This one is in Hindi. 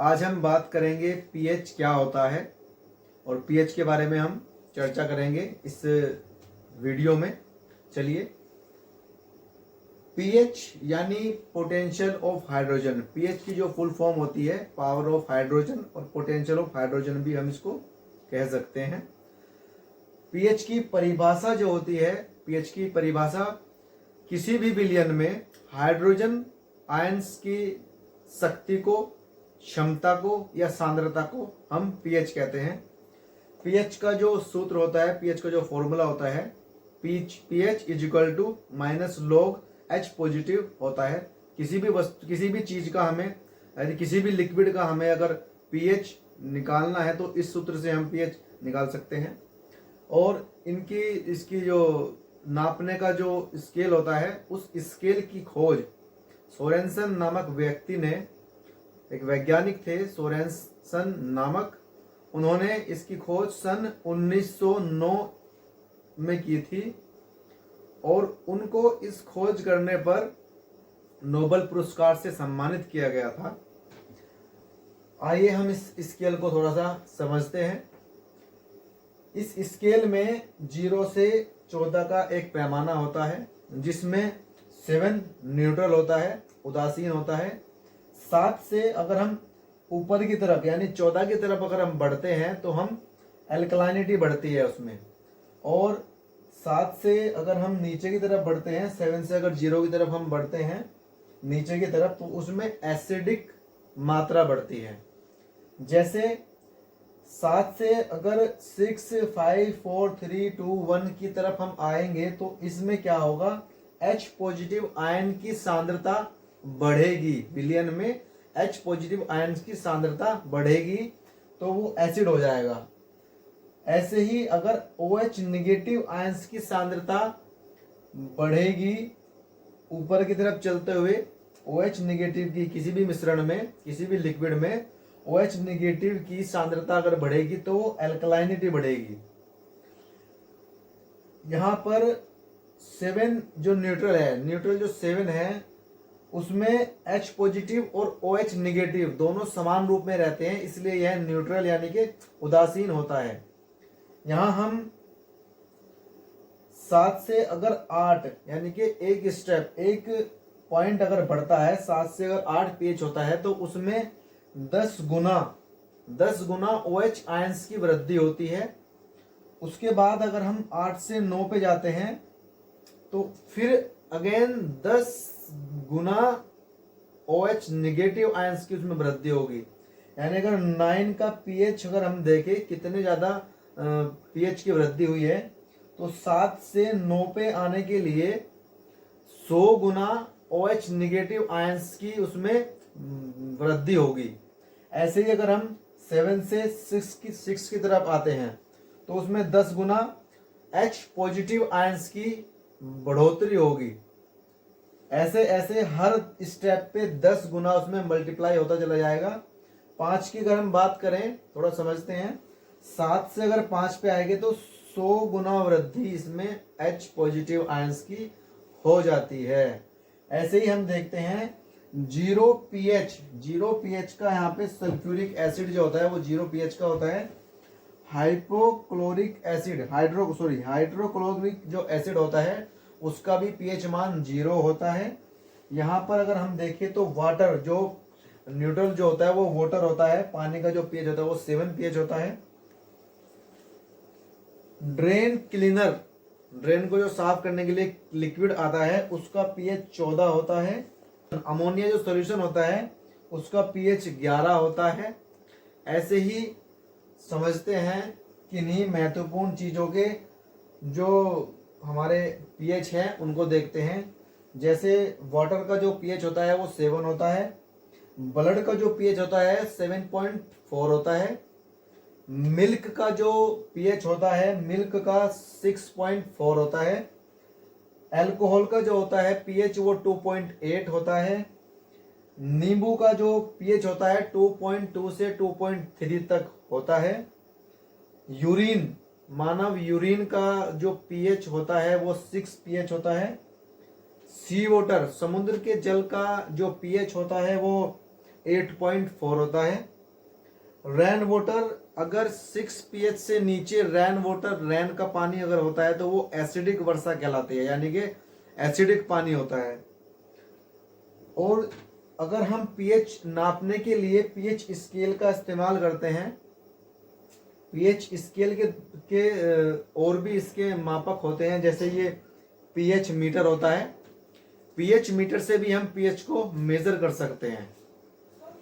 आज हम बात करेंगे पीएच क्या होता है और पीएच के बारे में हम चर्चा करेंगे इस वीडियो में। चलिए, पीएच यानी पोटेंशियल ऑफ हाइड्रोजन। पीएच की जो फुल फॉर्म होती है पावर ऑफ हाइड्रोजन और पोटेंशियल ऑफ हाइड्रोजन भी हम इसको कह सकते हैं। पीएच की परिभाषा जो होती है, पीएच की परिभाषा किसी भी विलयन में हाइड्रोजन आयंस की शक्ति को, क्षमता को या सांद्रता को हम पीएच कहते हैं। पीएच का जो सूत्र होता है, पीएच का जो फॉर्मूला होता है, pH is equal to minus log H positive होता है। किसी भी वस्तु, किसी भी चीज का हमें, यानी किसी भी लिक्विड का हमें अगर पीएच निकालना है तो इस सूत्र से हम पीएच निकाल सकते हैं। और इसकी जो नापने का जो स्केल होता है, उस स्केल की खोज सोरेनसन नामक व्यक्ति ने, एक वैज्ञानिक थे सोरेनसन नामक, उन्होंने इसकी खोज सन 1909 में की थी और उनको इस खोज करने पर नोबेल पुरस्कार से सम्मानित किया गया था। आइए हम इस स्केल को थोड़ा सा समझते हैं। इस स्केल में 0 से 14 का एक पैमाना होता है, जिसमें 7 न्यूट्रल होता है, उदासीन होता है। 7 से अगर हम ऊपर की तरफ यानी 14 की तरफ अगर हम बढ़ते हैं तो हम एल्कलाइनिटी बढ़ती है उसमें। और 7 से अगर हम नीचे की तरफ बढ़ते हैं, 7 से अगर 0 की तरफ हम बढ़ते हैं नीचे की तरफ, तो उसमें एसिडिक मात्रा बढ़ती है। जैसे 7 से अगर 6, 5, 4, 3, 2, 1 की तरफ हम आएंगे तो इसमें क्या होगा, H पॉजिटिव आयन की सांद्रता बढ़ेगी। विलयन में H पॉजिटिव आयन की सांद्रता बढ़ेगी तो वो एसिड हो जाएगा। ऐसे ही अगर OH निगेटिव आयंस की सांद्रता बढ़ेगी ऊपर की तरफ चलते हुए, OH निगेटिव की किसी भी मिश्रण में, किसी भी लिक्विड में OH निगेटिव की सांद्रता अगर बढ़ेगी तो वो एल्कलाइनिटी बढ़ेगी। यहां पर 7 जो न्यूट्रल है, न्यूट्रल जो 7 है, उसमें H पॉजिटिव और OH निगेटिव दोनों समान रूप में रहते हैं, इसलिए यह न्यूट्रल यानी कि उदासीन होता है। यहां हम 7 से अगर 8 यानी कि एक स्टेप, एक पॉइंट अगर बढ़ता है, 7 से अगर 8 पीएच होता है तो उसमें 10 गुना OH आयंस की वृद्धि होती है। उसके बाद अगर हम 8 से 9 पे जाते हैं तो फिर अगेन 10 गुना OH निगेटिव आयंस की उसमें वृद्धि होगी। यानी अगर 9 का पीएच अगर हम देखें कितने ज्यादा पीएच की वृद्धि हुई है, तो 7 से 9 पे आने के लिए 100 गुना OH निगेटिव आयंस की उसमें वृद्धि होगी। ऐसे ही अगर हम 7 से 6 की तरफ आते हैं तो उसमें 10 गुना H पॉजिटिव आयंस की बढ़ोतरी होगी। ऐसे ऐसे हर स्टेप पे 10 गुना उसमें मल्टीप्लाई होता चला जाएगा। 5 की अगर हम बात करें, थोड़ा समझते हैं, 7 से अगर 5 पे आएंगे तो 100 गुना वृद्धि इसमें H पॉजिटिव आयंस की हो जाती है। ऐसे ही हम देखते हैं 0 पीएच का, यहाँ पे सल्फ्यूरिक एसिड जो होता है वो 0 पीएच का होता है। हाइड्रोक्लोरिक एसिड, हाइड्रोक्लोरिक जो एसिड होता है उसका भी पीएच मान 0 होता है। यहाँ पर अगर हम देखें तो वाटर जो न्यूट्रल जो होता है वो वाटर होता है, पानी का जो पीएच होता है वो 7 पीएच होता है। ड्रेन क्लीनर, ड्रेन को जो साफ करने के लिए लिक्विड आता है उसका पीएच 14 होता है। अमोनिया जो सॉल्यूशन होता है उसका पीएच 11 होता है। ऐसे ही समझते हैं किन्हीं महत्वपूर्ण चीजों के जो हमारे पीएच हैं उनको देखते हैं। जैसे वाटर का जो पीएच होता है वो 7 होता है। ब्लड का जो पीएच होता है 7.4 होता है। मिल्क का जो पीएच होता है, मिल्क का 6.4 होता है। अल्कोहल का जो होता है पीएच वो 2.8 होता है। नींबू का जो पीएच होता है 2.2 से 2.3 तक होता है। यूरिन, मानव यूरिन का जो पीएच होता है वो 6 पीएच होता है। सी वाटर, समुद्र के जल का जो पीएच होता है वो 8.4 होता है। रेन वाटर अगर 6 pH से नीचे रेन वाटर, रेन का पानी अगर होता है तो वो एसिडिक वर्षा कहलाती है, यानी कि एसिडिक पानी होता है। और अगर हम पीएच नापने के लिए पीएच स्केल का इस्तेमाल करते हैं, पीएच स्केल के और भी इसके मापक होते हैं, जैसे ये पीएच मीटर होता है। पीएच मीटर से भी हम पीएच को मेजर कर सकते हैं।